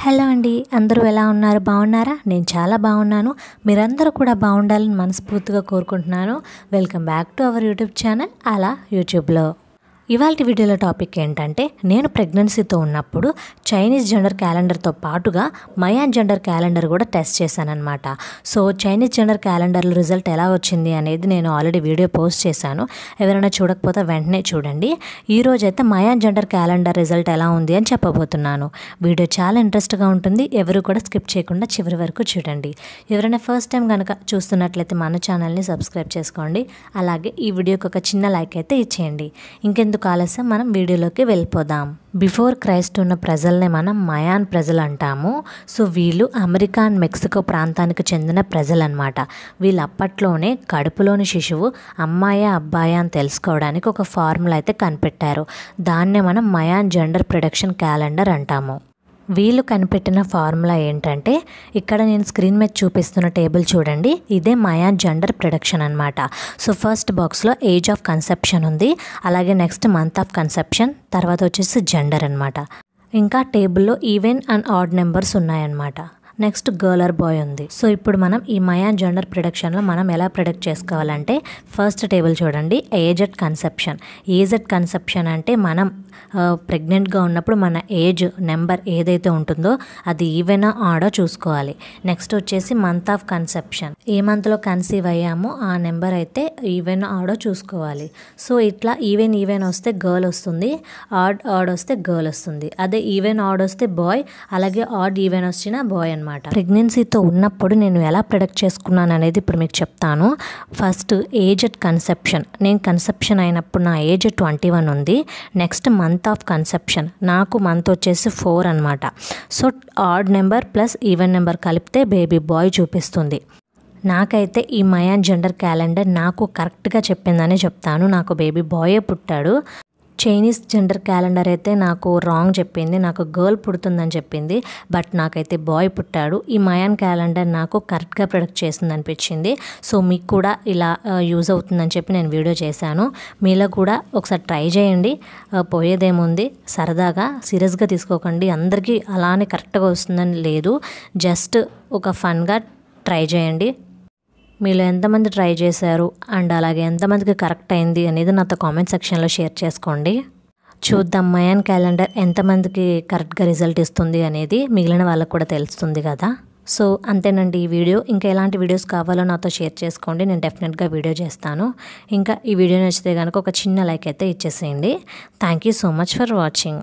Hello అండి, అందరూ ఎలా ఉన్నారు? బాగున్నారా? నేను చాలా బాగున్నాను. మీరందరూ కూడా బాగుండాలని మనస్ఫూర్తిగా కోరుకుంటున్నాను. Welcome back to our YouTube channel అలా యూట్యూబ్లో. ఇవాల్టి వీడియోలో టాపిక్ ఏంటంటే, నేను ప్రెగ్నెన్సీతో ఉన్నప్పుడు చైనీస్ జెండర్ క్యాలెండర్తో పాటుగా మయాన్ జెండర్ క్యాలెండర్ కూడా టెస్ట్ చేశానన్నమాట. సో చైనీస్ జెండర్ క్యాలెండర్లో రిజల్ట్ ఎలా వచ్చింది అనేది నేను ఆల్రెడీ వీడియో పోస్ట్ చేశాను. ఎవరైనా చూడకపోతే వెంటనే చూడండి. ఈరోజు అయితే మయాన్ జెండర్ క్యాలెండర్ రిజల్ట్ ఎలా ఉంది అని చెప్పబోతున్నాను. వీడియో చాలా ఇంట్రెస్ట్గా ఉంటుంది. ఎవరు కూడా స్కిప్ చేయకుండా చివరి వరకు చూడండి. ఎవరైనా ఫస్ట్ టైం కనుక చూస్తున్నట్లయితే మన ఛానల్ని సబ్స్క్రైబ్ చేసుకోండి. అలాగే ఈ వీడియోకి ఒక చిన్న లైక్ అయితే ఇచ్చేయండి. ఇంకెందుకు ఆలస్యం, మనం వీడియోలోకి వెళ్ళిపోదాం. బిఫోర్ క్రైస్ట్ ఉన్న ప్రజల్ని మనం మయాన్ ప్రజలు అంటాము. సో వీళ్ళు అమెరికా అండ్ మెక్సికో ప్రాంతానికి చెందిన ప్రజలు అనమాట. వీళ్ళు అప్పట్లోనే కడుపులోని శిశువు అమ్మాయా అబ్బాయా అని తెలుసుకోవడానికి ఒక ఫార్ములా అయితే కనిపెట్టారు. దాన్నే మనం మయాన్ జెండర్ ప్రిడిక్షన్ క్యాలెండర్ అంటాము. వీళ్ళు కనిపెట్టిన ఫార్ములా ఏంటంటే, ఇక్కడ నేను స్క్రీన్ మీద చూపిస్తున్న టేబుల్ చూడండి. ఇదే మయాన్ జెండర్ ప్రిడిక్షన్ అనమాట. సో ఫస్ట్ బాక్స్లో ఏజ్ ఆఫ్ కన్సెప్షన్ ఉంది, అలాగే నెక్స్ట్ మంత్ ఆఫ్ కన్సెప్షన్, తర్వాత వచ్చేసి జెండర్ అనమాట. ఇంకా టేబుల్లో ఈవెన్ అండ్ ఆడ్ నెంబర్స్ ఉన్నాయన్నమాట. నెక్స్ట్ గర్ల్ ఆర్ బాయ్ ఉంది. సో ఇప్పుడు మనం ఈ మయాన్ జెండర్ ప్రిడిక్షన్లో మనం ఎలా ప్రిడిక్ట్ చేసుకోవాలంటే, ఫస్ట్ టేబుల్ చూడండి, age at conception. Age at conception అంటే మనం ప్రెగ్నెంట్గా ఉన్నప్పుడు మన ఏజ్ నెంబర్ ఏదైతే ఉంటుందో అది ఈవెనా ఆడో చూసుకోవాలి. నెక్స్ట్ వచ్చేసి మంత్ ఆఫ్ కన్సెప్షన్, ఏ మంత్లో కన్సీవ్ అయ్యామో ఆ నెంబర్ అయితే ఈవెన్ ఆడో చూసుకోవాలి. సో ఇట్లా ఈవెన్ వస్తే గర్ల్ వస్తుంది, ఆడ్ వస్తే గర్ల్ వస్తుంది. అదే ఈవెన్ ఆడ్ వస్తే బాయ్, అలాగే ఆడ్ ఈవెన్ వచ్చిన బాయ్ అనమాట. ప్రెగ్నెన్సీతో ఉన్నప్పుడు నేను ఎలా ప్రిడిక్ట్ చేసుకున్నాను అనేది ఇప్పుడు మీకు చెప్తాను. ఫస్ట్ ఏజ్ అట్ కన్సెప్షన్, నేను కన్సెప్షన్ అయినప్పుడు నా ఏజ్ 21 ఉంది. నెక్స్ట్ మంత్ ఆఫ్ కన్సెప్షన్, నాకు మంత్ వచ్చేసి 4 అనమాట. So odd number plus even number కలిపితే బేబీ బాయ్ చూపిస్తుంది. నాకైతే ఈ మయాన్ జెండర్ క్యాలెండర్ నాకు కరెక్ట్గా చెప్పిందని చెప్తాను. నాకు బేబీ బాయే పుట్టాడు. చైనీస్ జెండర్ క్యాలెండర్ అయితే నాకు రాంగ్ చెప్పింది, నాకు గర్ల్ పుడుతుందని చెప్పింది. బట్ నాకైతే బాయ్ పుట్టాడు. ఈ మయాన్ క్యాలెండర్ నాకు కరెక్ట్గా ప్రొడక్ట్ చేస్తుంది అనిపించింది. సో మీకు కూడా ఇలా యూజ్ అవుతుందని చెప్పి నేను వీడియో చేశాను. మీలో కూడా ఒకసారి ట్రై చేయండి. పోయేదేముంది, సరదాగా సీరియస్గా తీసుకోకండి. అందరికీ అలానే కరెక్ట్గా వస్తుందని లేదు, జస్ట్ ఒక ఫన్గా ట్రై చేయండి. మీలో ఎంతమంది ట్రై చేశారు అండ్ అలాగే ఎంతమందికి కరెక్ట్ అయింది అనేది నాతో కామెంట్ సెక్షన్లో షేర్ చేసుకోండి. చూద్దాం మయాన్ క్యాలెండర్ ఎంతమందికి కరెక్ట్గా రిజల్ట్ ఇస్తుంది అనేది మిగిలిన వాళ్ళకు కూడా తెలుస్తుంది కదా. సో అంతేనండి ఈ వీడియో. ఇంకా ఎలాంటి వీడియోస్ కావాలో నాతో షేర్ చేసుకోండి, నేను డెఫినెట్గా వీడియో చేస్తాను. ఇంకా ఈ వీడియో నచ్చితే కనుక ఒక చిన్న లైక్ అయితే ఇచ్చేసేయండి. Thank you so much for watching.